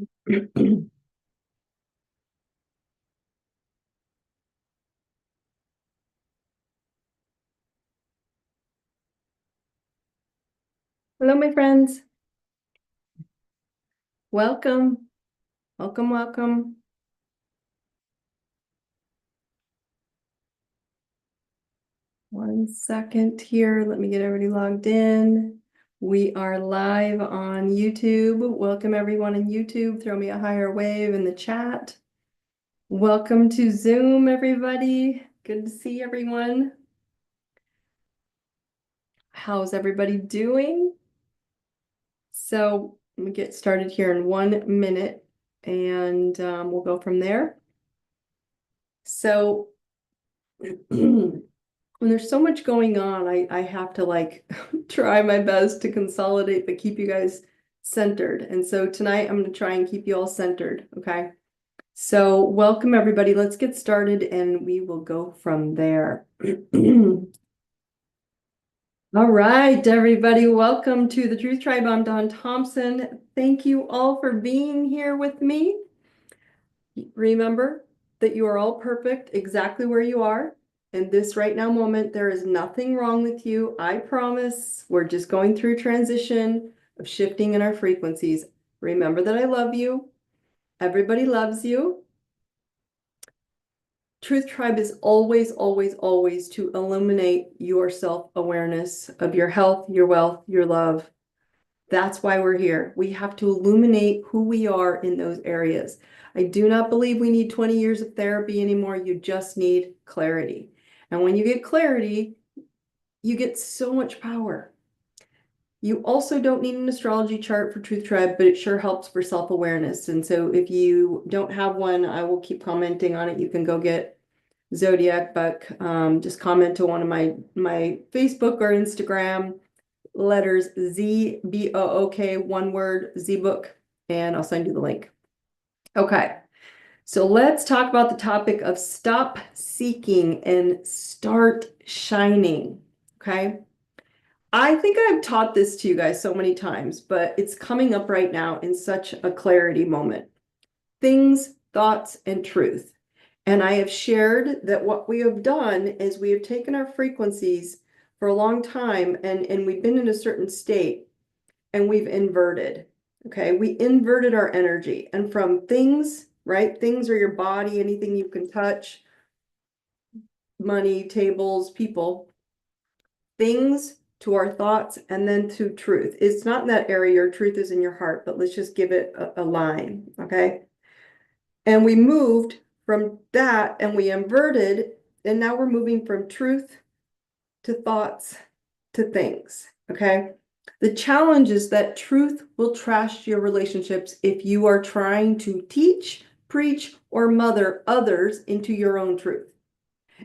Hello, my friends. Welcome, welcome, welcome. One second here. Let me get everybody logged in. We are live on YouTube. Welcome everyone on YouTube. Throw me a higher wave in the chat. Welcome to Zoom, everybody. Good to see everyone. How's everybody doing? So let me get started here in 1 minute and we'll go from there. So when there's so much going on, I have to like try my best to consolidate, but keep you guys centered. And so tonight I'm going to try and keep you all centered. Okay. So welcome everybody. Let's get started and we will go from there. All right, everybody. Welcome to the Truth Tribe. I'm Daune Thompson. Thank you all for being here with me. Remember that you are all perfect exactly where you are. In this right now moment, there is nothing wrong with you. I promise. We're just going through transition of shifting in our frequencies. Remember that I love you. Everybody loves you. Truth Tribe is always, always, always to illuminate your self-awareness of your health, your wealth, your love. That's why we're here. We have to illuminate who we are in those areas. I do not believe we need 20 years of therapy anymore. You just need clarity. And when you get clarity, you get so much power. You also don't need an astrology chart for Truth Tribe, but it sure helps for self-awareness. And so if you don't have one, I will keep commenting on it. You can go get Zodiac Book. Just comment to one of my Facebook or Instagram. Letters ZBOOK, one word, ZBook, and I'll send you the link. Okay, so let's talk about the topic of stop seeking and start shining. Okay, I think I've taught this to you guys so many times, but it's coming up right now in such a clarity moment. Things, thoughts, and truth. And I have shared that what we have done is we have taken our frequencies for a long time and we've been in a certain state and we've inverted. Okay, we inverted our energy. And from things, right? Things are your body, anything you can touch, money, tables, people, things to our thoughts, and then to truth. It's not in that area, your truth is in your heart, but let's just give it a line. Okay. And we moved from that and we inverted, and now we're moving from truth to thoughts to things. Okay. The challenge is that truth will trash your relationships if you are trying to teach, preach, or mother others into your own truth.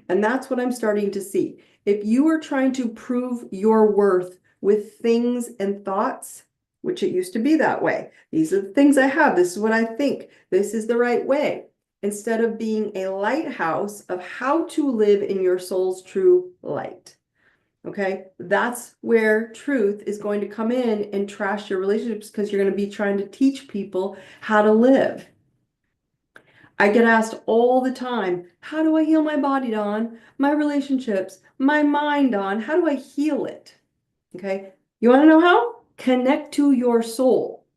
And that's what I'm starting to see. If you are trying to prove your worth with things and thoughts, which it used to be that way, these are the things I have, this is what I think, this is the right way, instead of being a lighthouse of how to live in your soul's true light. Okay, that's where truth is going to come in and trash your relationships because you're going to be trying to teach people how to live. I get asked all the time, how do I heal my body, Dawn? My relationships, my mind, Dawn, how do I heal it? Okay, you want to know how? Connect to your soul.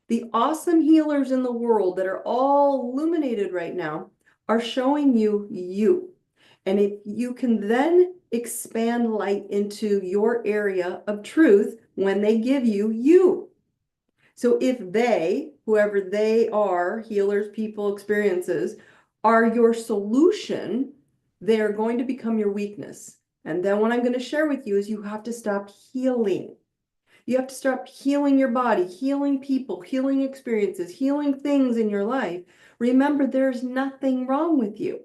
The awesome healers in the world that are all illuminated right now are showing you you. And if you can then expand light into your area of truth when they give you you. So if they, whoever they are, healers, people, experiences, are your solution, they're going to become your weakness. And then what I'm going to share with you is you have to stop healing. You have to stop healing your body, healing people, healing experiences, healing things in your life. Remember, there's nothing wrong with you,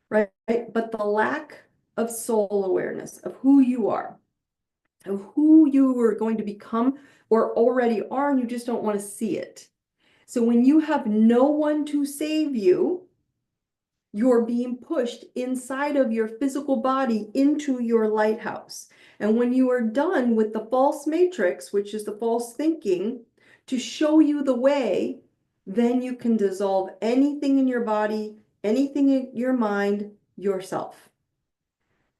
right? But the lack of soul awareness of who you are, of who you are going to become or already are, and you just don't want to see it. So when you have no one to save you, you're being pushed inside of your physical body into your lighthouse. And when you are done with the false matrix, which is the false thinking, to show you the way, then you can dissolve anything in your body, anything in your mind, yourself.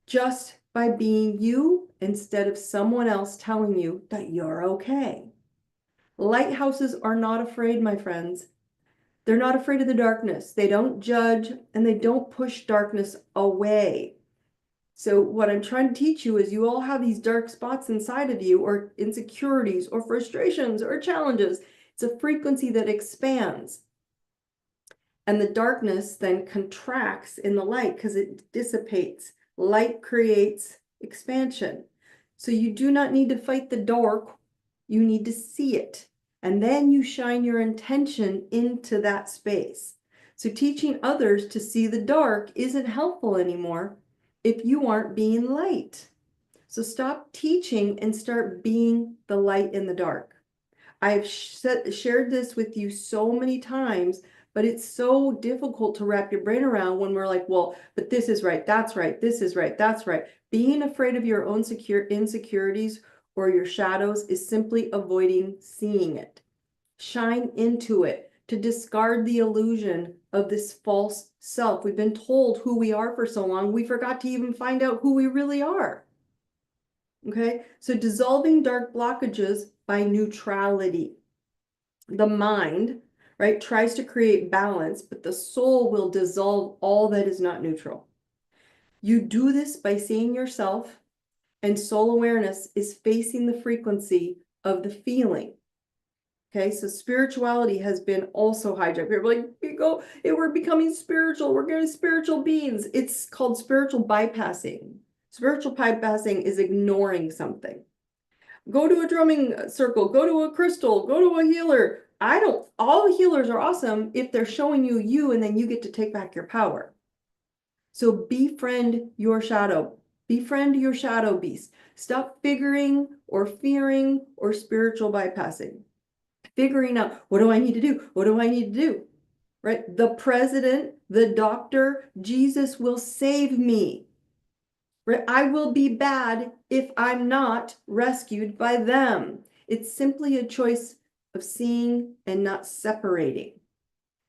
Just by being you instead of someone else telling you that you're okay. Lighthouses are not afraid, my friends. They're not afraid of the darkness. They don't judge and they don't push darkness away. So what I'm trying to teach you is you all have these dark spots inside of you, or insecurities or frustrations or challenges. It's a frequency that expands. And the darkness then contracts in the light because it dissipates. Light creates expansion. So you do not need to fight the dark. You need to see it. And then you shine your intention into that space. So teaching others to see the dark isn't helpful anymore if you aren't being light. So stop teaching and start being the light in the dark. I've shared this with you so many times, but it's so difficult to wrap your brain around when we're like, well, but this is right, that's right, this is right, that's right. Being afraid of your own insecurities or your shadows is simply avoiding seeing it. Shine into it to discard the illusion of this false self. We've been told who we are for so long, we forgot to even find out who we really are. Okay, so dissolving dark blockages by neutrality. The mind, right, tries to create balance, but the soul will dissolve all that is not neutral. You do this by seeing yourself, and soul awareness is facing the frequency of the feeling. Okay, so spirituality has been also hijacked. People are like, we're becoming spiritual, we're getting spiritual beings. It's called spiritual bypassing. Spiritual bypassing is ignoring something. Go to a drumming circle, go to a crystal, go to a healer. All the healers are awesome if they're showing you you, and then you get to take back your power. So befriend your shadow. Befriend your shadow beast. Stop figuring or fearing or spiritual bypassing. Figuring out, what do I need to do? What do I need to do? Right? The president, the doctor, Jesus will save me. Right? I will be bad if I'm not rescued by them. It's simply a choice of seeing and not separating.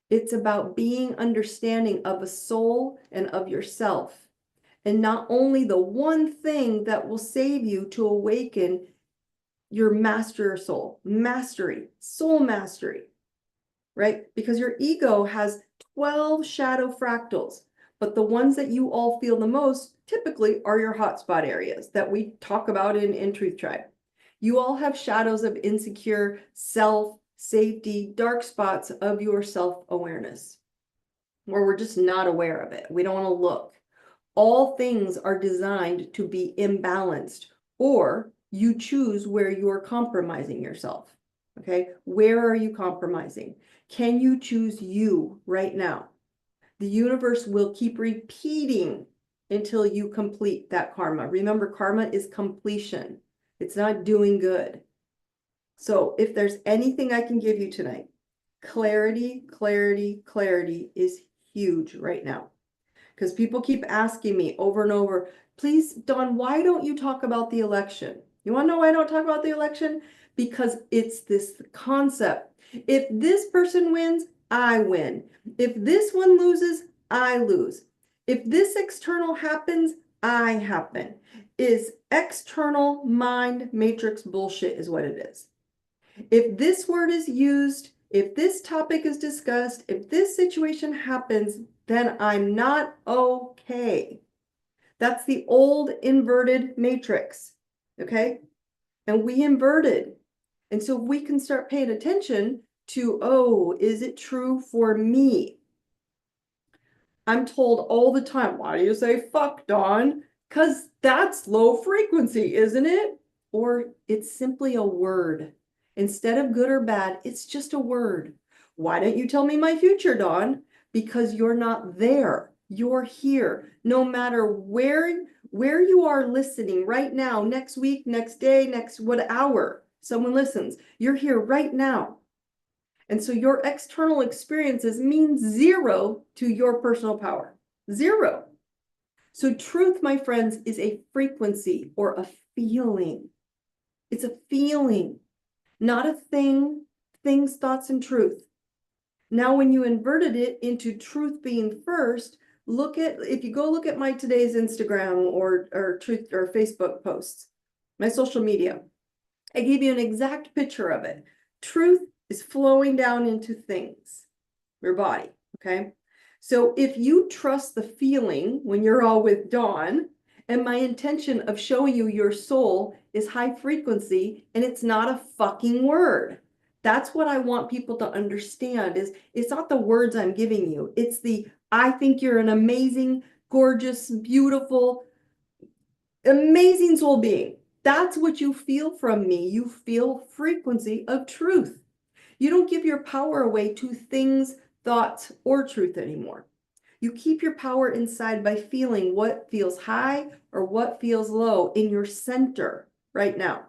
It's about being understanding of a soul and of yourself, and not only the one thing that will save you to awaken your master soul, mastery, soul mastery, right? Because your ego has 12 shadow fractals, but the ones that you all feel the most typically are your hotspot areas that we talk about in Truth Tribe. You all have shadows of insecure self, safety, dark spots of your self-awareness, where we're just not aware of it. We don't want to look. All things are designed to be imbalanced, or you choose where you're compromising yourself. Okay, where are you compromising? Can you choose you right now? The universe will keep repeating until you complete that karma. Remember, karma is completion. It's not doing good. So if there's anything I can give you tonight, clarity, clarity, clarity is huge right now. Because people keep asking me over and over, please, Dawn, why don't you talk about the election? You want to know why I don't talk about the election? Because it's this concept. If this person wins, I win. If this one loses, I lose. If this external happens, I happen. Is external mind matrix bullshit is what it is. If this word is used, if this topic is discussed, if this situation happens, then I'm not okay. That's the old inverted matrix, okay? And we inverted. And so we can start paying attention to, oh, is it true for me? I'm told all the time, why do you say fuck, Dawn? Because that's low frequency, isn't it? Or it's simply a word. Instead of good or bad, it's just a word. Why don't you tell me my future, Dawn? Because you're not there. You're here. No matter where you are listening right now, next week, next day, next what hour someone listens, you're here right now. And so your external experiences mean zero to your personal power. Zero. So truth, my friends, is a frequency or a feeling. It's a feeling, not a thing, things, thoughts, and truth. Now, when you inverted it into truth being first, if you go look at my today's Instagram or truth or Facebook posts, my social media, I gave you an exact picture of it. Truth is flowing down into things, your body, okay? So if you trust the feeling when you're all with Dawn, and my intention of showing you your soul is high frequency, and it's not a fucking word. That's what I want people to understand is it's not the words I'm giving you. It's I think you're an amazing, gorgeous, beautiful, amazing soul being. That's what you feel from me. You feel frequency of truth. You don't give your power away to things, thoughts, or truth anymore. You keep your power inside by feeling what feels high or what feels low in your center right now.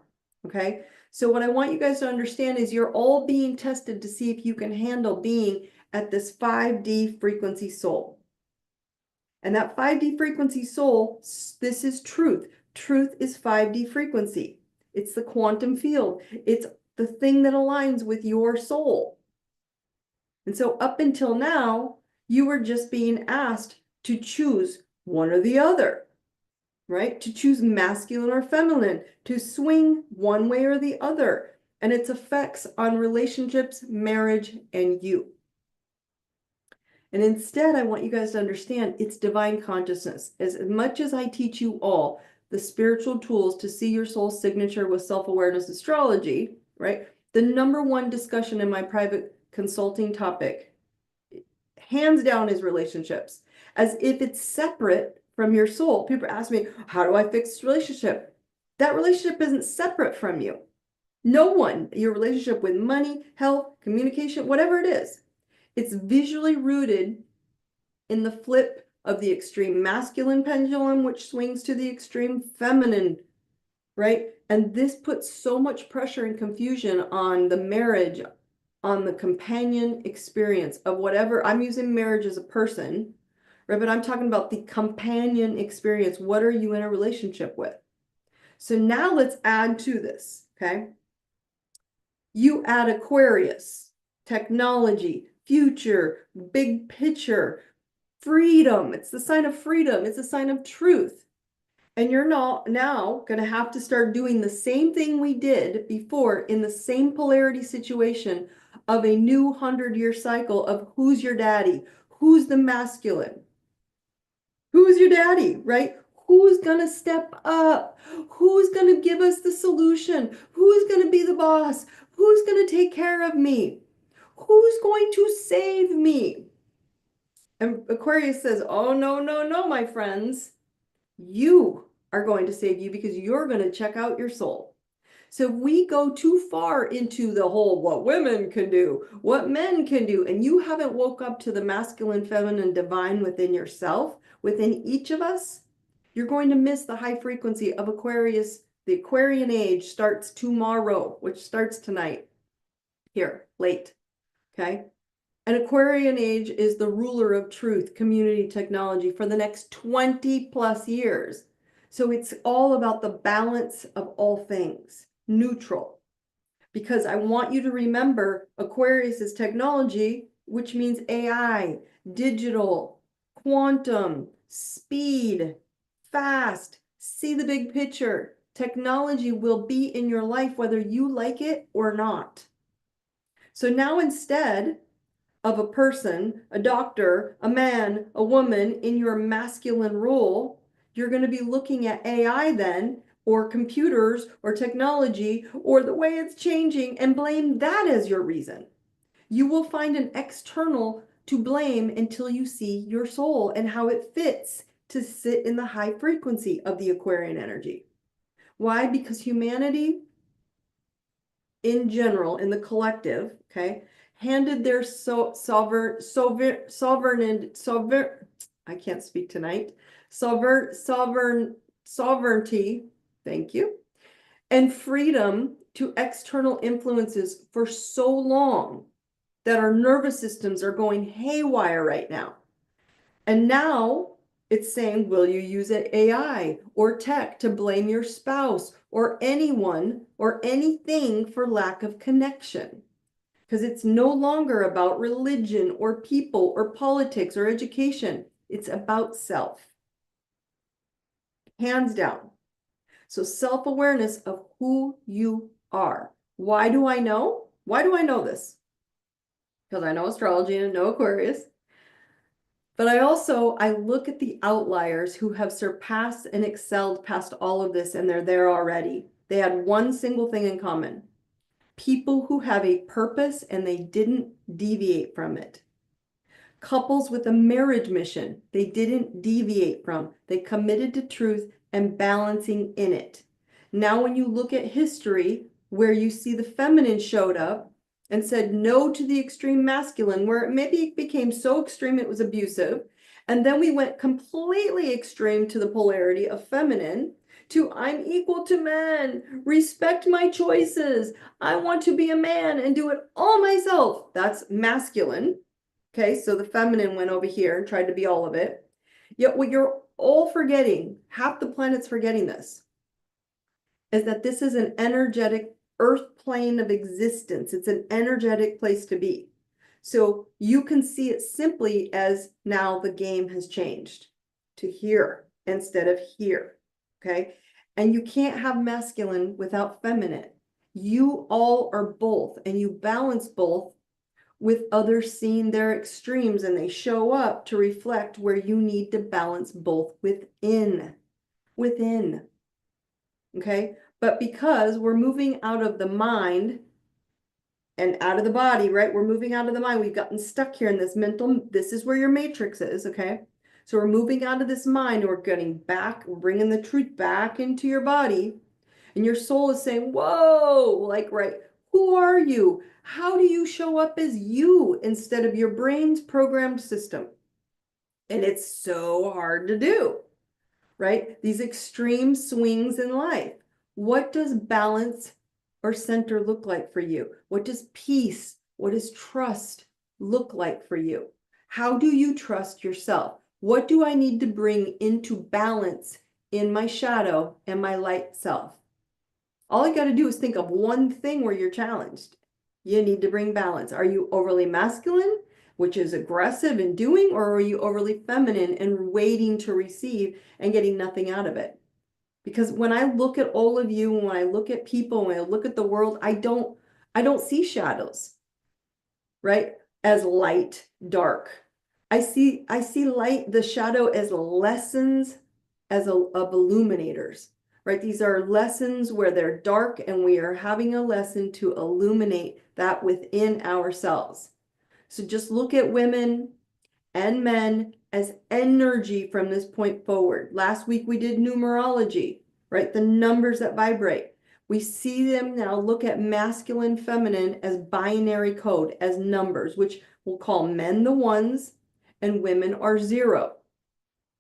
Okay. So what I want you guys to understand is you're all being tested to see if you can handle being at this 5D frequency soul. And that 5D frequency soul, this is truth. Truth is 5D frequency. It's the quantum field. It's the thing that aligns with your soul. And so up until now, you were just being asked to choose one or the other, right? To choose masculine or feminine, to swing one way or the other, and its effects on relationships, marriage, and you. And instead, I want you guys to understand it's divine consciousness. As much as I teach you all the spiritual tools to see your soul signature with self-awareness astrology, right? The number one discussion in my private consulting topic, hands down, is relationships. As if it's separate from your soul. People ask me, how do I fix this relationship? That relationship isn't separate from you. No one, your relationship with money, health, communication, whatever it is, it's visually rooted in the flip of the extreme masculine pendulum, which swings to the extreme feminine, right? And this puts so much pressure and confusion on the marriage, on the companion experience of whatever. I'm using marriage as a person, right? But I'm talking about the companion experience. What are you in a relationship with? So now let's add to this, okay? You add Aquarius, technology, future, big picture, freedom. It's the sign of freedom. It's a sign of truth. And you're not now going to have to start doing the same thing we did before in the same polarity situation of a new 100-year cycle of who's your daddy, who's the masculine, who's your daddy, right? Who's going to step up? Who's going to give us the solution? Who's going to be the boss? Who's going to take care of me? Who's going to save me? And Aquarius says, oh, no, no, no, my friends. You are going to save you because you're going to check out your soul. So if we go too far into the whole what women can do, what men can do, and you haven't woke up to the masculine, feminine, divine within yourself, within each of us, you're going to miss the high frequency of Aquarius. The Aquarian age starts tomorrow, which starts tonight, here, late, okay? An Aquarian age is the ruler of truth, community, technology for the next 20 plus years. So it's all about the balance of all things, neutral. Because I want you to remember Aquarius is technology, which means AI, digital, quantum, speed, fast, see the big picture. Technology will be in your life whether you like it or not. So now instead of a person, a doctor, a man, a woman in your masculine role, you're going to be looking at AI then, or computers, or technology, or the way it's changing, and blame that as your reason. You will find an external to blame until you see your soul and how it fits to sit in the high frequency of the Aquarian energy. Why? Because humanity in general, in the collective, okay, handed their I can't speak tonight, sovereignty, thank you, and freedom to external influences for so long that our nervous systems are going haywire right now. And now it's saying, will you use AI or tech to blame your spouse or anyone or anything for lack of connection? because it's no longer about religion or people or politics or education. It's about self, hands down. So self-awareness of who you are. Why do I know? Why do I know this? Because I know astrology and know Aquarius. But I look at the outliers who have surpassed and excelled past all of this, and they're there already. They had one single thing in common. People who have a purpose and they didn't deviate from it. Couples with a marriage mission they didn't deviate from. They committed to truth and balancing in it. Now, when you look at history, where you see the feminine showed up and said no to the extreme masculine, where maybe it became so extreme it was abusive, and then we went completely extreme to the polarity of feminine, to I'm equal to men, respect my choices, I want to be a man and do it all myself. That's masculine. Okay, so the feminine went over here and tried to be all of it. Yet what you're all forgetting, half the planet's forgetting this, is that this is an energetic earth plane of existence. It's an energetic place to be. So you can see it simply as now the game has changed to here instead of here. Okay, and you can't have masculine without feminine. You all are both, and you balance both with others seeing their extremes, and they show up to reflect where you need to balance both within. Okay, but because we're moving out of the mind and out of the body, right? We're moving out of the mind. We've gotten stuck here in this mental, this is where your matrix is, okay? So we're moving out of this mind and we're getting back, we're bringing the truth back into your body, and your soul is saying, whoa, like, right, who are you? How do you show up as you instead of your brain's programmed system? And it's so hard to do, right? These extreme swings in life. What does balance or center look like for you? What does peace, what does trust look like for you? How do you trust yourself? What do I need to bring into balance in my shadow and my light self? All you got to do is think of one thing where you're challenged. You need to bring balance. Are you overly masculine, which is aggressive in doing, or are you overly feminine and waiting to receive and getting nothing out of it? Because when I look at all of you, when I look at people, when I look at the world, I don't see shadows, right? As light, dark. I see light, the shadow as lessons of illuminators, right? These are lessons where they're dark and we are having a lesson to illuminate that within ourselves. So just look at women and men as energy from this point forward. Last week we did numerology, right? The numbers that vibrate. We see them now look at masculine, feminine as binary code, as numbers, which we'll call men the ones and women are zero,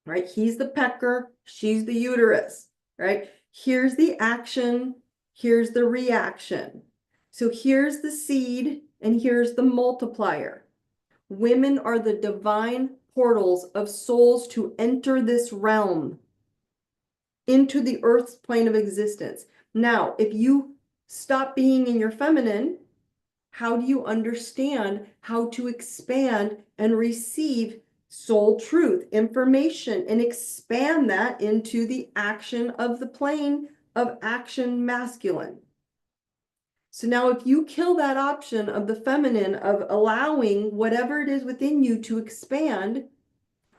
right? He's the pecker, she's the uterus, right? Here's the action, here's the reaction. So here's the seed and here's the multiplier. Women are the divine portals of souls to enter this realm into the earth's plane of existence. Now, if you stop being in your feminine, how do you understand how to expand and receive soul truth, information, and expand that into the action of the plane of action masculine? So now if you kill that option of the feminine, of allowing whatever it is within you to expand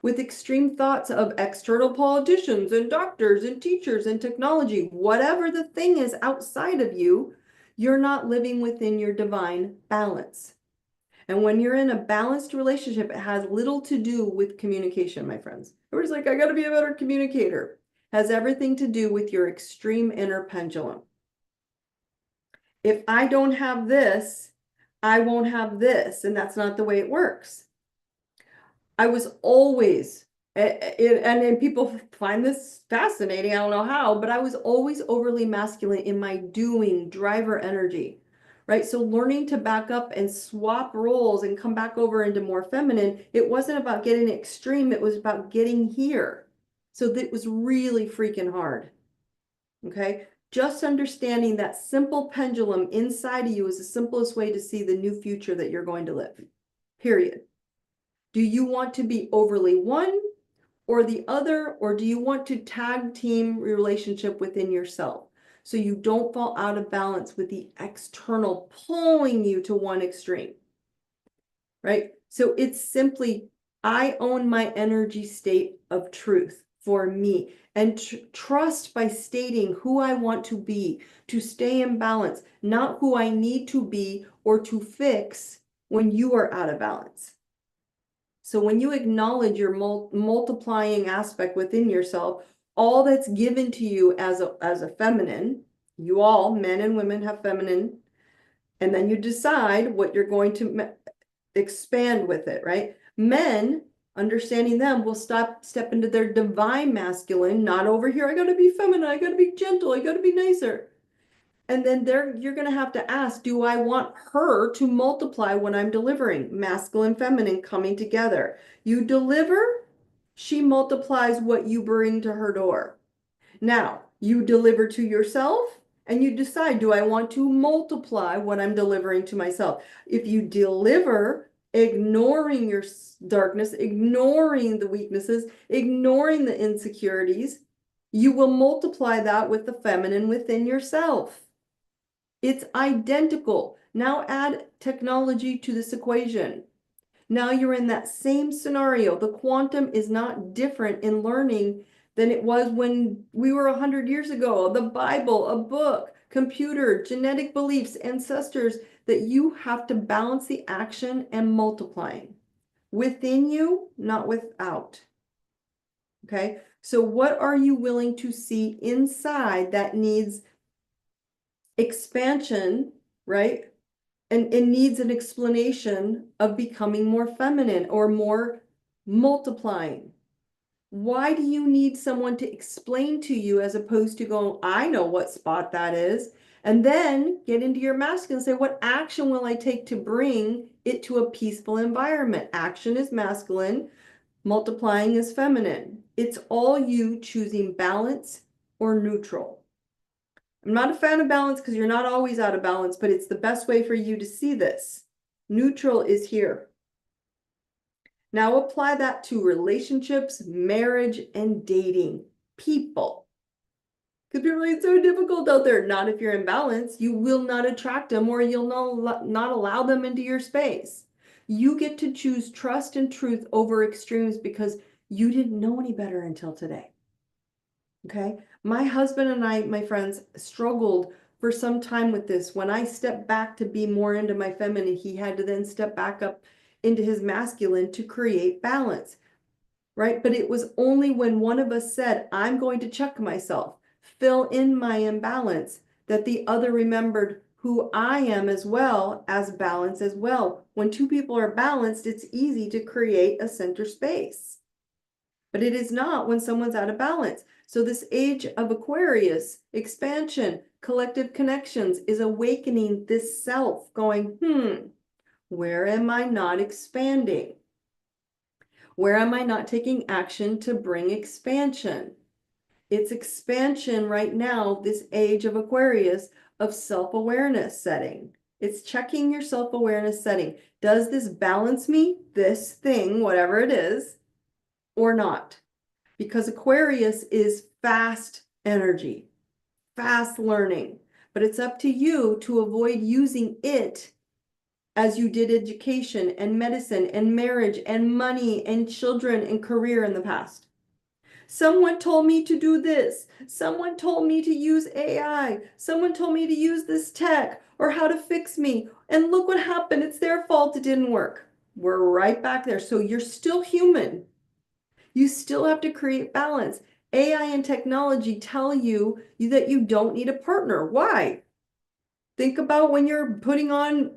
with extreme thoughts of external politicians and doctors and teachers and technology, whatever the thing is outside of you, you're not living within your divine balance. And when you're in a balanced relationship, it has little to do with communication, my friends. Everybody's like, I got to be a better communicator. It has everything to do with your extreme inner pendulum. If I don't have this, I won't have this. And that's not the way it works. I was always, and people find this fascinating, I don't know how, but I was always overly masculine in my doing, driver energy, right? So learning to back up and swap roles and come back over into more feminine, it wasn't about getting extreme, it was about getting here. So that was really freaking hard, okay? Just understanding that simple pendulum inside of you is the simplest way to see the new future that you're going to live. Period. Do you want to be overly one or the other, or do you want to tag team relationship within yourself so you don't fall out of balance with the external pulling you to one extreme, right? So it's simply, I own my energy state of truth for me, and trust by stating who I want to be, to stay in balance, not who I need to be or to fix when you are out of balance. So when you acknowledge your multiplying aspect within yourself, all that's given to you as a feminine, you all, men and women, have feminine, and then you decide what you're going to expand with it, right? Men, understanding them, will step into their divine masculine, not over here, I gotta be feminine, I gotta be gentle, I gotta be nicer. And then you're going to have to ask, do I want her to multiply when I'm delivering? Masculine, feminine coming together. You deliver, she multiplies what you bring to her door. Now, you deliver to yourself and you decide, do I want to multiply what I'm delivering to myself? If you deliver, ignoring your darkness, ignoring the weaknesses, ignoring the insecurities, you will multiply that with the feminine within yourself. It's identical. Now add technology to this equation. Now you're in that same scenario. The quantum is not different in learning than it was when we were 100 years ago. The Bible, a book, computer, genetic beliefs, ancestors, that you have to balance the action and multiplying within you, not without. Okay, so what are you willing to see inside that needs expansion, right? And it needs an explanation of becoming more feminine or more multiplying. Why do you need someone to explain to you as opposed to going, I know what spot that is, and then get into your masculine and say, what action will I take to bring it to a peaceful environment? Action is masculine, multiplying is feminine. It's all you choosing balance or neutral. I'm not a fan of balance because you're not always out of balance, but it's the best way for you to see this. Neutral is here. Now apply that to relationships, marriage, and dating. People. Because people are so difficult out there. Not if you're in balance. You will not attract them or you'll not allow them into your space. You get to choose trust and truth over extremes because you didn't know any better until today. Okay, my husband and I, my friends, struggled for some time with this. When I stepped back to be more into my feminine, he had to then step back up into his masculine to create balance, right? But it was only when one of us said, I'm going to check myself, fill in my imbalance, that the other remembered who I am as well as balance as well. When two people are balanced, it's easy to create a center space. But it is not when someone's out of balance. So this age of Aquarius, expansion, collective connections, is awakening this self going, where am I not expanding? Where am I not taking action to bring expansion? It's expansion right now, this age of Aquarius, of self-awareness setting. It's checking your self-awareness setting. Does this balance me, this thing, whatever it is, or not? Because Aquarius is fast energy, fast learning, but it's up to you to avoid using it as you did education and medicine and marriage and money and children and career in the past. Someone told me to do this. Someone told me to use AI. Someone told me to use this tech or how to fix me. And look what happened. It's their fault it didn't work. We're right back there. So you're still human. You still have to create balance. AI and technology tell you that you don't need a partner. Why? Think about when you're putting on,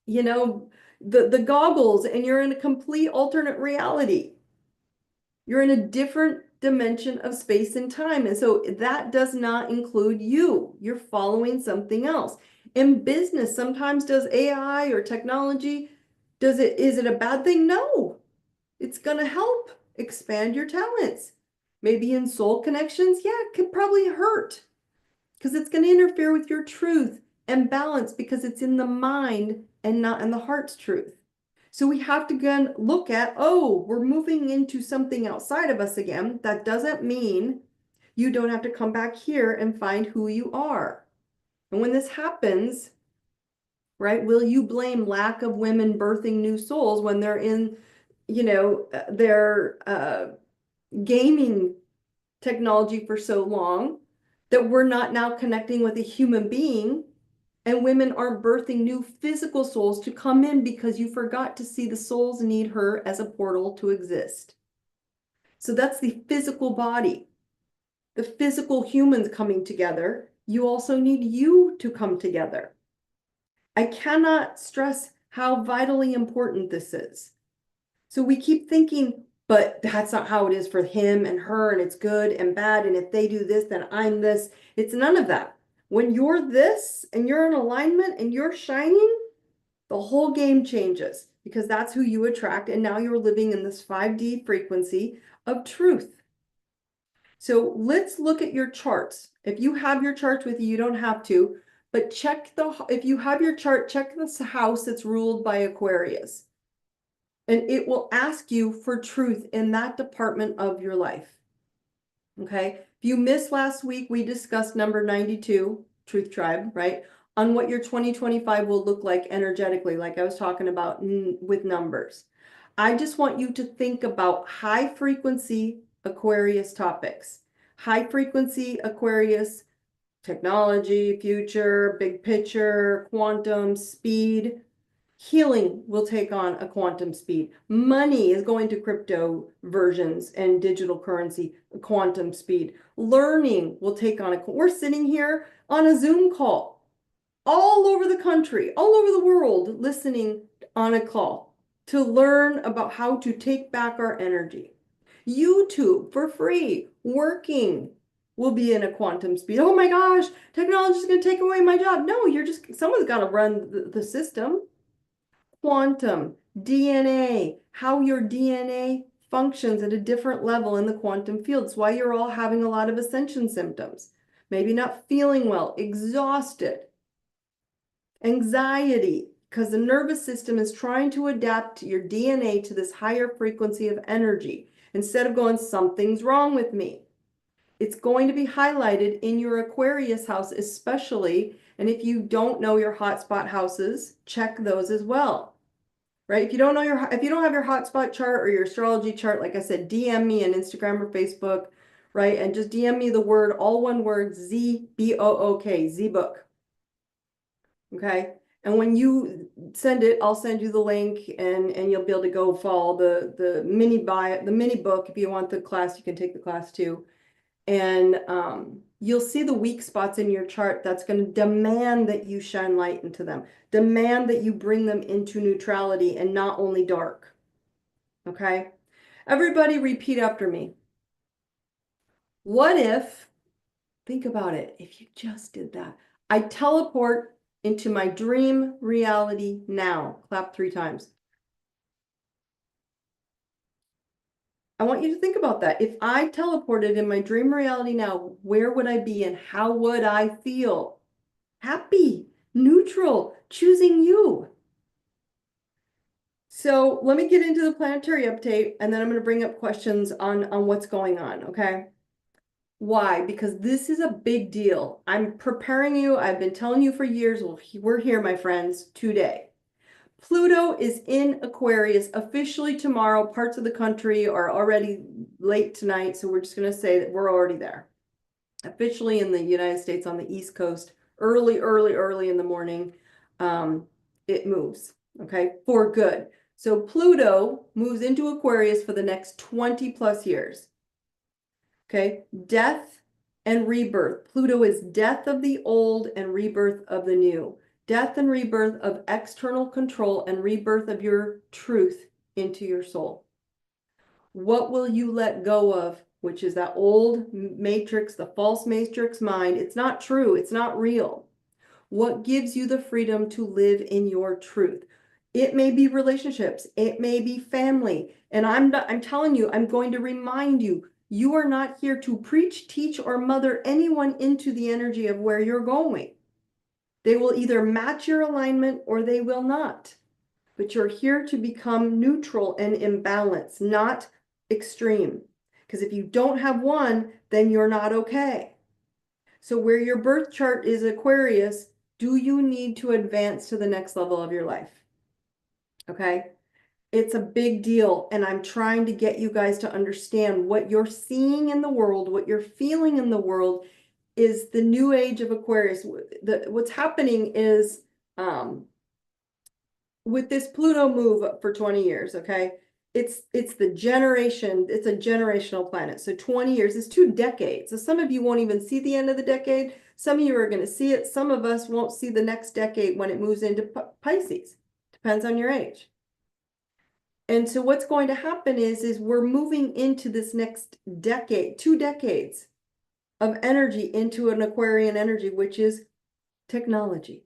the goggles and you're in a complete alternate reality. You're in a different dimension of space and time. And so that does not include you. You're following something else. In business, sometimes does AI or technology, is it a bad thing? No. It's going to help expand your talents. Maybe in soul connections, yeah, it could probably hurt. because it's going to interfere with your truth and balance because it's in the mind and not in the heart's truth. So we have to again look at, oh, we're moving into something outside of us again. That doesn't mean you don't have to come back here and find who you are. And when this happens, right, will you blame lack of women birthing new souls when they're in, their gaming technology for so long that we're not now connecting with a human being, and women aren't birthing new physical souls to come in because you forgot to see the souls need her as a portal to exist. So that's the physical body, the physical humans coming together. You also need you to come together. I cannot stress how vitally important this is. So we keep thinking, but that's not how it is for him and her, and it's good and bad, and if they do this, then I'm this. It's none of that. When you're this and you're in alignment and you're shining, the whole game changes because that's who you attract, and now you're living in this 5D frequency of truth. So let's look at your charts. If you have your charts with you, you don't have to, but if you have your chart, check this house that's ruled by Aquarius. And it will ask you for truth in that department of your life. Okay. If you missed last week, we discussed number 92, Truth Tribe, right? On what your 2025 will look like energetically, like I was talking about with numbers. I just want you to think about high frequency Aquarius topics. High frequency Aquarius, technology, future, big picture, quantum, speed. Healing will take on a quantum speed. Money is going to crypto versions and digital currency, quantum speed. Learning will take on we're sitting here on a Zoom call all over the country, all over the world, listening on a call to learn about how to take back our energy. YouTube for free, working will be in a quantum speed. Oh my gosh, technology is going to take away my job. No, someone's got to run the system. Quantum, DNA, how your DNA functions at a different level in the quantum field. It's why you're all having a lot of ascension symptoms. Maybe not feeling well, exhausted, anxiety, because the nervous system is trying to adapt your DNA to this higher frequency of energy. Instead of going, something's wrong with me. It's going to be highlighted in your Aquarius house, especially. And if you don't know your hotspot houses, check those as well. Right? If you don't have your hotspot chart or your astrology chart, like I said, DM me on Instagram or Facebook, right? And just DM me the word, all one word, ZBOOK, Z-book. Okay? And when you send it, I'll send you the link and you'll be able to go follow the mini book. If you want the class, you can take the class too. And you'll see the weak spots in your chart that's going to demand that you shine light into them, demand that you bring them into neutrality and not only dark. Okay? Everybody repeat after me. What if, think about it, if you just did that, I teleport into my dream reality now. Clap 3 times. I want you to think about that. If I teleported in my dream reality now, where would I be and how would I feel? Happy, neutral, choosing you. So let me get into the planetary update, and then I'm going to bring up questions on what's going on, okay? Why? Because this is a big deal. I'm preparing you. I've been telling you for years. Well, we're here, my friends, today. Pluto is in Aquarius officially tomorrow. Parts of the country are already late tonight, so we're just going to say that we're already there. Officially in the United States on the East Coast, early in the morning, it moves, okay, for good. So Pluto moves into Aquarius for the next 20 plus years. Okay, death and rebirth. Pluto is death of the old and rebirth of the new. Death and rebirth of external control and rebirth of your truth into your soul. What will you let go of, which is that old matrix, the false matrix mind? It's not true. It's not real. What gives you the freedom to live in your truth? It may be relationships. It may be family. And I'm telling you, I'm going to remind you, You are not here to preach, teach, or mother anyone into the energy of where you're going. They will either match your alignment or they will not. But you're here to become neutral and in balance, not extreme. Because if you don't have one, then you're not okay. So where your birth chart is Aquarius, do you need to advance to the next level of your life? Okay. It's a big deal. And I'm trying to get you guys to understand what you're seeing in the world, what you're feeling in the world is the new age of Aquarius. What's happening is with this Pluto move for 20 years, okay? It's the generation, it's a generational planet. So 20 years is 2 decades. So some of you won't even see the end of the decade. Some of you are going to see it. Some of us won't see the next decade when it moves into Pisces. Depends on your age. And so what's going to happen is we're moving into this next decade, 2 decades of energy into an Aquarian energy, which is technology,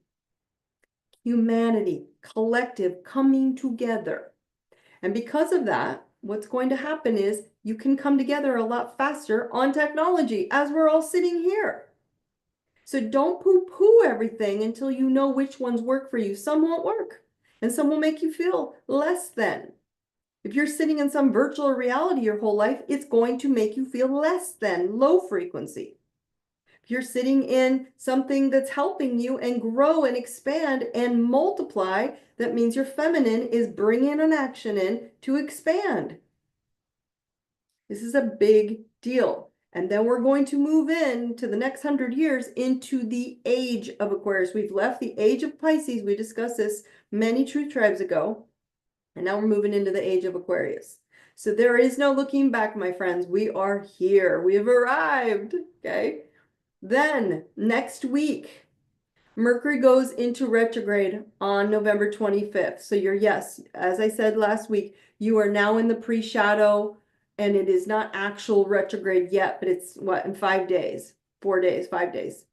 humanity, collective coming together. And because of that, what's going to happen is you can come together a lot faster on technology as we're all sitting here. So don't poo-poo everything until you know which ones work for you. Some won't work, and some will make you feel less than. If you're sitting in some virtual reality your whole life, it's going to make you feel less than, low frequency. If you're sitting in something that's helping you and grow and expand and multiply, that means your feminine is bringing an action in to expand. This is a big deal. And then we're going to move into the next 100 years into the age of Aquarius. We've left the age of Pisces. We discussed this many truth tribes ago. And now we're moving into the age of Aquarius. So there is no looking back, my friends. We are here. We have arrived. Okay. Then next week, Mercury goes into retrograde on November 25th. So yes, as I said last week, you are now in the pre-shadow and it is not actual retrograde yet, but it's what, in 5 days, 4 days, 5 days.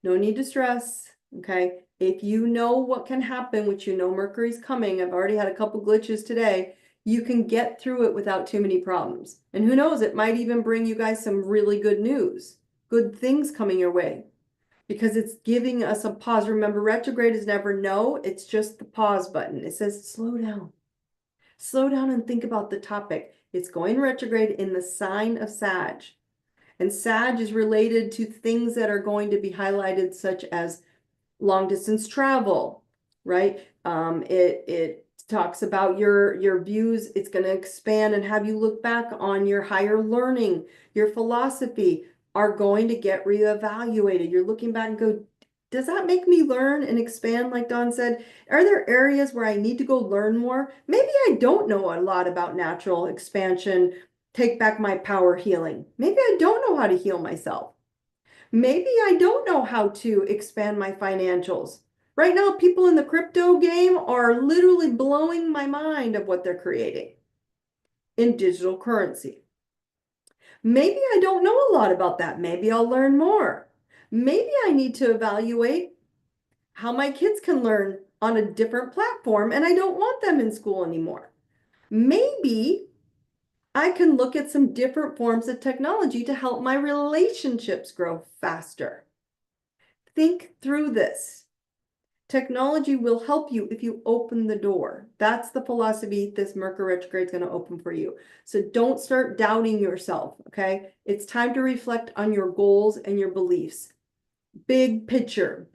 No need to stress, okay? If you know what can happen, which you know Mercury's coming, I've already had a couple glitches today, you can get through it without too many problems. And who knows, it might even bring you guys some really good news, good things coming your way, because it's giving us a pause. Remember, retrograde is never no, it's just the pause button. It says slow down. Slow down and think about the topic. It's going retrograde in the sign of Sag. And Sag is related to things that are going to be highlighted, such as long distance travel, right? It talks about your views. It's going to expand and have you look back on your higher learning. Your philosophy are going to get reevaluated. You're looking back and go, does that make me learn and expand? Like Dawn said, are there areas where I need to go learn more? Maybe I don't know a lot about natural expansion, take back my power healing. Maybe I don't know how to heal myself. Maybe I don't know how to expand my financials. Right now, people in the crypto game are literally blowing my mind of what they're creating in digital currency. Maybe I don't know a lot about that. Maybe I'll learn more. Maybe I need to evaluate how my kids can learn on a different platform and I don't want them in school anymore. Maybe I can look at some different forms of technology to help my relationships grow faster. Think through this. Technology will help you if you open the door. That's the philosophy this Mercury retrograde is going to open for you. So don't start doubting yourself, okay? It's time to reflect on your goals and your beliefs. Big picture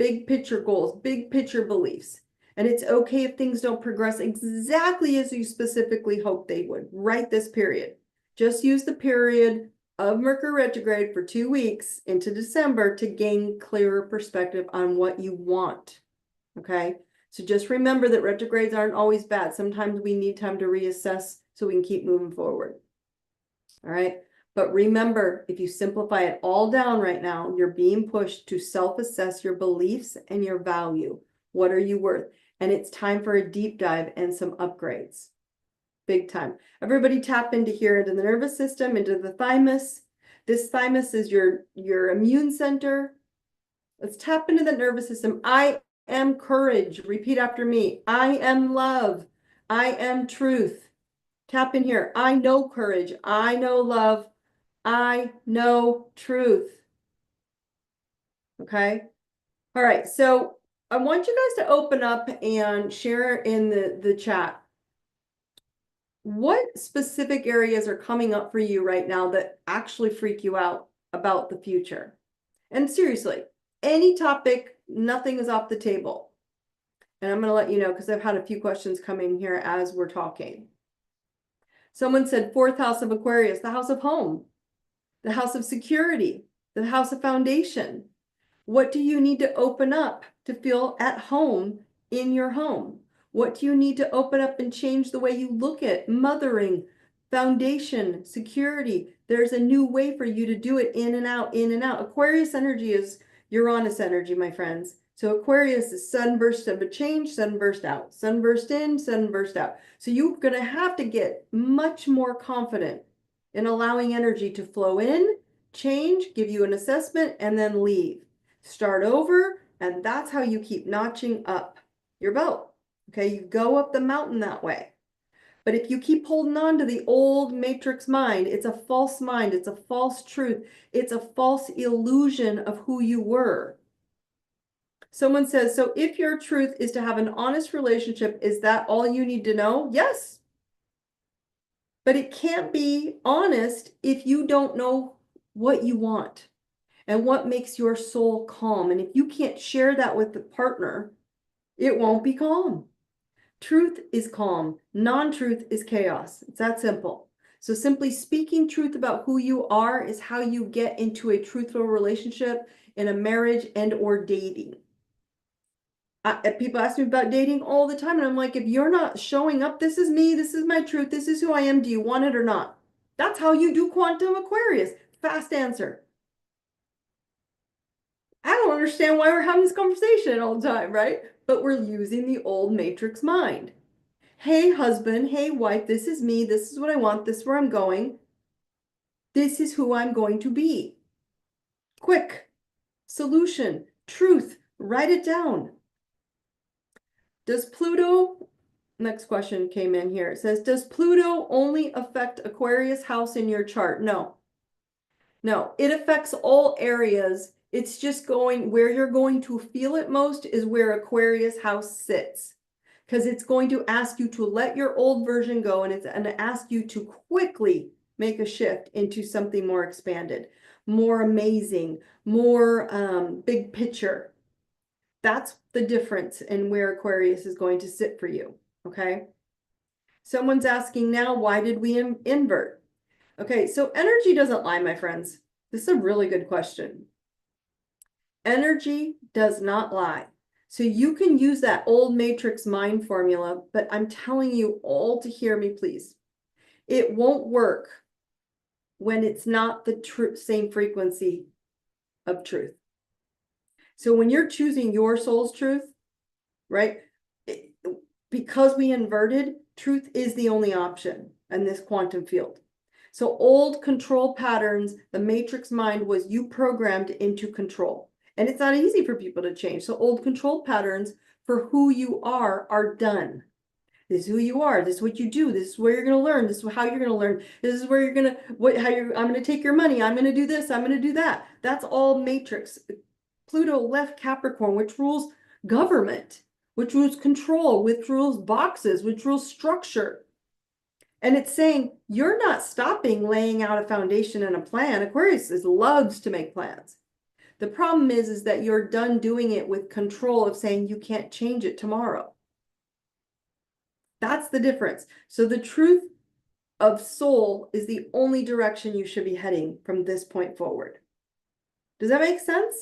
goals, big picture beliefs. And it's okay if things don't progress exactly as you specifically hoped they would, right this period. Just use the period of Mercury retrograde for 2 weeks into December to gain clearer perspective on what you want. Okay, so just remember that retrogrades aren't always bad. Sometimes we need time to reassess so we can keep moving forward. All right, but remember, if you simplify it all down right now, you're being pushed to self-assess your beliefs and your value. What are you worth? And it's time for a deep dive and some upgrades. Big time. Everybody tap into here, into the nervous system, into the thymus. This thymus is your immune center. Let's tap into the nervous system. I am courage. Repeat after me. I am love. I am truth. Tap in here. I know courage. I know love. I know truth. Okay. All right. So I want you guys to open up and share in the chat. What specific areas are coming up for you right now that actually freak you out about the future? And seriously, any topic, nothing is off the table. And I'm going to let you know because I've had a few questions come in here as we're talking. Someone said fourth house of Aquarius, the house of home, the house of security, the house of foundation. What do you need to open up to feel at home in your home? What do you need to open up and change the way you look at mothering, foundation, security? There's a new way for you to do it in and out, in and out. Aquarius energy is Uranus energy, my friends. So Aquarius is sunburst of a change, sunburst out, sunburst in, sunburst out. So you're going to have to get much more confident in allowing energy to flow in, change, give you an assessment, and then leave. Start over, and that's how you keep notching up your belt. Okay, you go up the mountain that way. But if you keep holding on to the old matrix mind, it's a false mind, it's a false truth, it's a false illusion of who you were. Someone says, so if your truth is to have an honest relationship, is that all you need to know? Yes. But it can't be honest if you don't know what you want and what makes your soul calm. And if you can't share that with the partner, it won't be calm. Truth is calm. Non-truth is chaos. It's that simple. So simply speaking truth about who you are is how you get into a truthful relationship in a marriage and or dating. People ask me about dating all the time, and I'm like, if you're not showing up, this is me, this is my truth, this is who I am, do you want it or not? That's how you do quantum Aquarius. Fast answer. I don't understand why we're having this conversation all the time, right? But we're using the old matrix mind. Hey, husband, hey, wife, this is me, this is what I want, this is where I'm going. This is who I'm going to be. Quick, solution, truth, write it down. Does Pluto, next question came in here. It says, does Pluto only affect Aquarius house in your chart? No. No, it affects all areas. It's just going where you're going to feel it most is where Aquarius house sits. Because it's going to ask you to let your old version go, and it's going to ask you to quickly make a shift into something more expanded, more amazing, more big picture. That's the difference in where Aquarius is going to sit for you, okay? Someone's asking now, why did we invert? Okay, so energy doesn't lie, my friends. This is a really good question. Energy does not lie. So you can use that old matrix mind formula, but I'm telling you all to hear me, please. It won't work when it's not the same frequency of truth. So when you're choosing your soul's truth, right? Because we inverted, truth is the only option in this quantum field. So old control patterns, the matrix mind was you programmed into control. And it's not easy for people to change. So old control patterns for who you are done. This is who you are. This is what you do. This is where you're going to learn. This is how you're going to learn. This is where you're going to, I'm going to take your money. I'm going to do this. I'm going to do that. That's all matrix. Pluto left Capricorn, which rules government, which rules control, which rules boxes, which rules structure. And it's saying you're not stopping laying out a foundation and a plan. Aquarius loves to make plans. The problem is that you're done doing it with control of saying you can't change it tomorrow. That's the difference. So the truth of soul is the only direction you should be heading from this point forward. Does that make sense?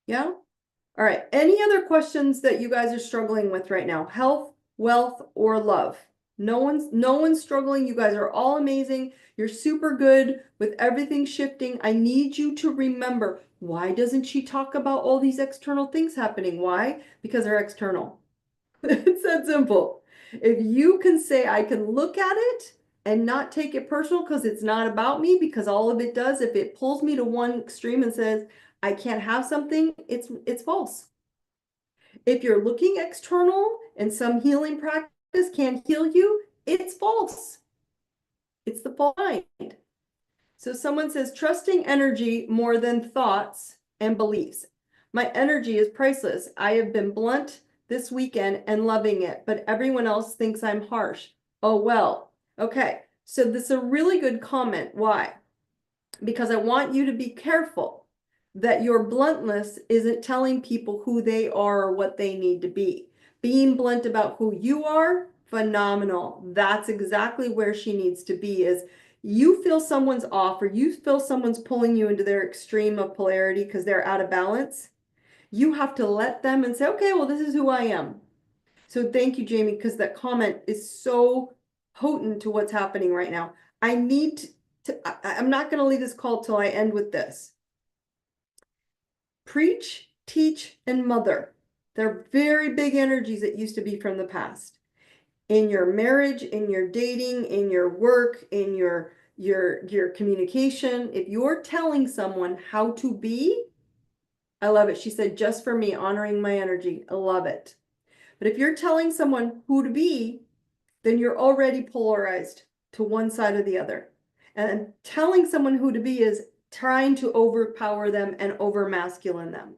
Yeah? All right. Any other questions that you guys are struggling with right now? Health, wealth, or love? No one's struggling. You guys are all amazing. You're super good with everything shifting. I need you to remember, why doesn't she talk about all these external things happening? Why? Because they're external. It's that simple. If you can say, I can look at it and not take it personal because it's not about me, because all of it does, if it pulls me to one extreme and says, I can't have something, it's false. If you're looking external and some healing practice can't heal you, it's false. It's the false mind. So someone says, trusting energy more than thoughts and beliefs. My energy is priceless. I have been blunt this weekend and loving it, but everyone else thinks I'm harsh. Oh, well. Okay. So this is a really good comment. Why? Because I want you to be careful that your bluntness isn't telling people who they are or what they need to be. Being blunt about who you are, phenomenal. That's exactly where she needs to be. Is you feel someone's off or you feel someone's pulling you into their extreme of polarity because they're out of balance, you have to let them and say, okay, well, this is who I am. So thank you, Jamie, because that comment is so potent to what's happening right now. I need I'm not going to leave this call till I end with this. Preach, teach, and mother. They're very big energies that used to be from the past. In your marriage, in your dating, in your work, in your communication, if you're telling someone how to be, I love it. She said, just for me, honoring my energy. I love it. But if you're telling someone who to be, then you're already polarized to one side or the other. And telling someone who to be is trying to overpower them and over masculine them.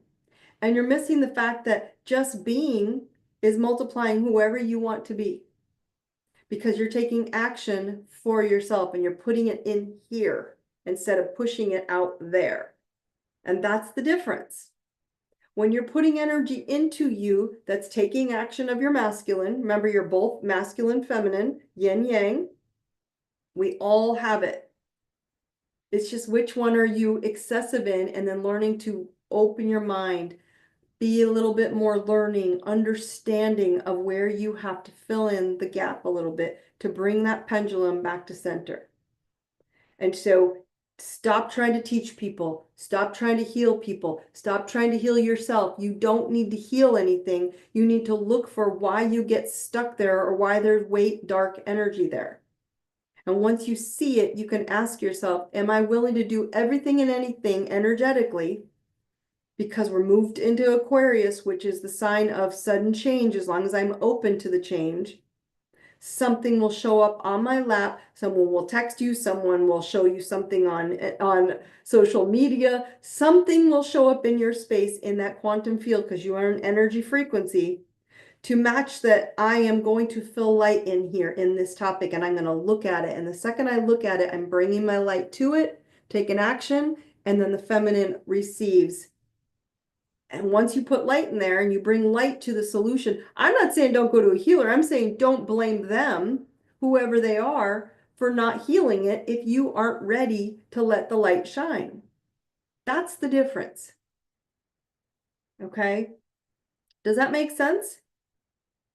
And you're missing the fact that just being is multiplying whoever you want to be, because you're taking action for yourself and you're putting it in here instead of pushing it out there. And that's the difference. When you're putting energy into you, that's taking action of your masculine. Remember, you're both masculine, feminine, yin, yang. We all have it. It's just which one are you excessive in, and then learning to open your mind, be a little bit more learning, understanding of where you have to fill in the gap a little bit to bring that pendulum back to center. And so stop trying to teach people. Stop trying to heal people. Stop trying to heal yourself. You don't need to heal anything. You need to look for why you get stuck there or why there's weight, dark energy there. And once you see it, you can ask yourself, am I willing to do everything and anything energetically? Because we're moved into Aquarius, which is the sign of sudden change. As long as I'm open to the change, something will show up on my lap. Someone will text you. Someone will show you something on social media. Something will show up in your space in that quantum field, because you are an energy frequency, to match that. I am going to fill light in here in this topic, and I'm going to look at it. And the second I look at it, I'm bringing my light to it, taking action, and then the feminine receives. And once you put light in there and you bring light to the solution, I'm not saying don't go to a healer. I'm saying don't blame them, whoever they are, for not healing it if you aren't ready to let the light shine. That's the difference. Okay? Does that make sense?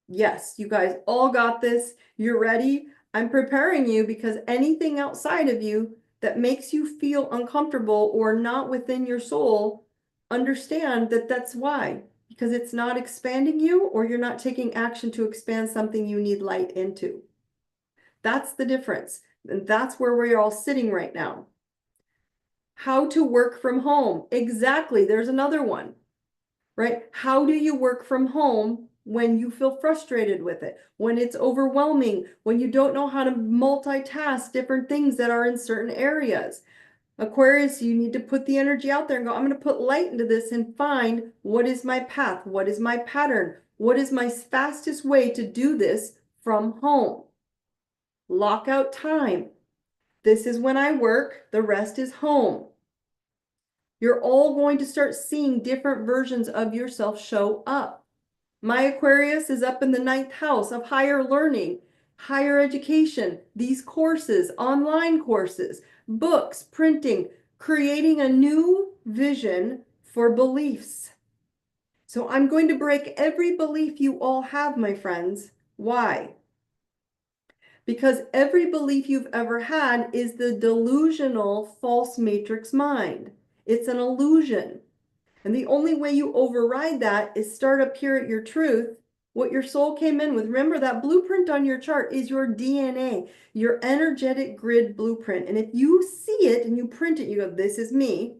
Yes, you guys all got this. You're ready. I'm preparing you because anything outside of you that makes you feel uncomfortable or not within your soul, understand that that's why, because it's not expanding you, or you're not taking action to expand something you need light into. That's the difference. And that's where we're all sitting right now. How to work from home. Exactly. There's another one, right? How do you work from home when you feel frustrated with it, when it's overwhelming, when you don't know how to multitask different things that are in certain areas? Aquarius, you need to put the energy out there and go, I'm going to put light into this and find what is my path, what is my pattern, what is my fastest way to do this from home. Lock out time. This is when I work, the rest is home. You're all going to start seeing different versions of yourself show up. My Aquarius is up in the 9th house of higher learning, higher education, these courses, online courses, books, printing, creating a new vision for beliefs. So I'm going to break every belief you all have, my friends. Why? Because every belief you've ever had is the delusional false matrix mind. It's an illusion. And the only way you override that is start up here at your truth, what your soul came in with. Remember, that blueprint on your chart is your DNA, your energetic grid blueprint. And if you see it and you print it, you go, this is me.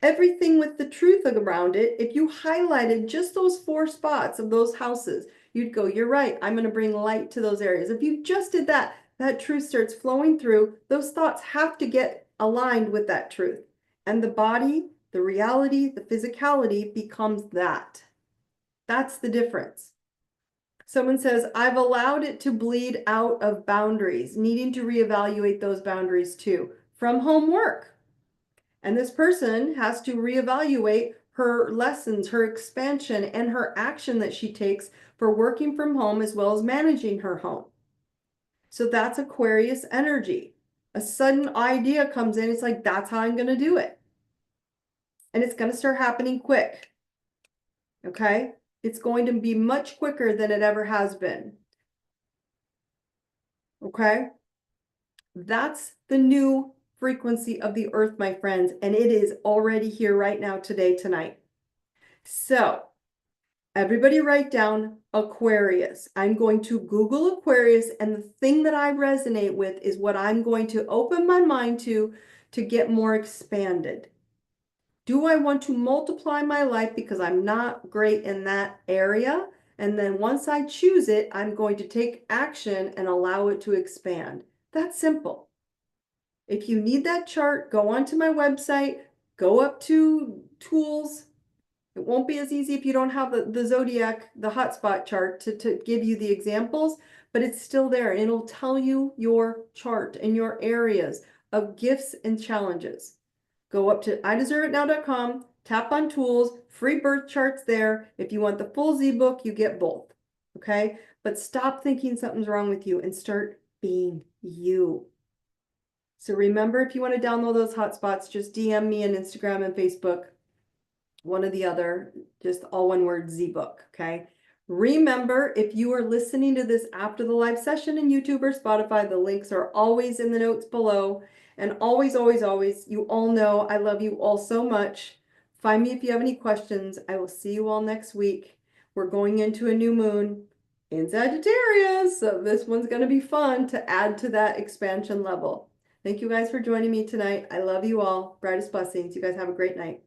Everything with the truth around it, if you highlighted just those 4 spots of those houses, you'd go, you're right, I'm going to bring light to those areas. If you just did that, that truth starts flowing through. Those thoughts have to get aligned with that truth. And the body, the reality, the physicality becomes that. That's the difference. Someone says, I've allowed it to bleed out of boundaries, needing to reevaluate those boundaries too, from homework. And this person has to reevaluate her lessons, her expansion, and her action that she takes for working from home as well as managing her home. So that's Aquarius energy. A sudden idea comes in, it's like, that's how I'm going to do it. And it's going to start happening quick. Okay? It's going to be much quicker than it ever has been. Okay? That's the new frequency of the earth, my friends, and it is already here right now, today, tonight. So, everybody write down Aquarius. I'm going to Google Aquarius, and the thing that I resonate with is what I'm going to open my mind to get more expanded. Do I want to multiply my life because I'm not great in that area? And then once I choose it, I'm going to take action and allow it to expand. That's simple. If you need that chart, go onto my website, go up to tools. It won't be as easy if you don't have the zodiac, the hotspot chart to give you the examples, but it's still there. It'll tell you your chart and your areas of gifts and challenges. Go up to ideserveitnow.com, tap on tools, free birth charts there. If you want the full Z book, you get both. Okay? But stop thinking something's wrong with you and start being you. So remember, if you want to download those hotspots, just DM me on Instagram and Facebook, one or the other, just all one word, Z book. Okay? Remember, if you are listening to this after the live session in YouTube or Spotify, the links are always in the notes below. And always, always, always, you all know I love you all so much. Find me if you have any questions. I will see you all next week. We're going into a new moon in Sagittarius, so this one's going to be fun to add to that expansion level. Thank you guys for joining me tonight. I love you all. Brightest blessings. You guys have a great night.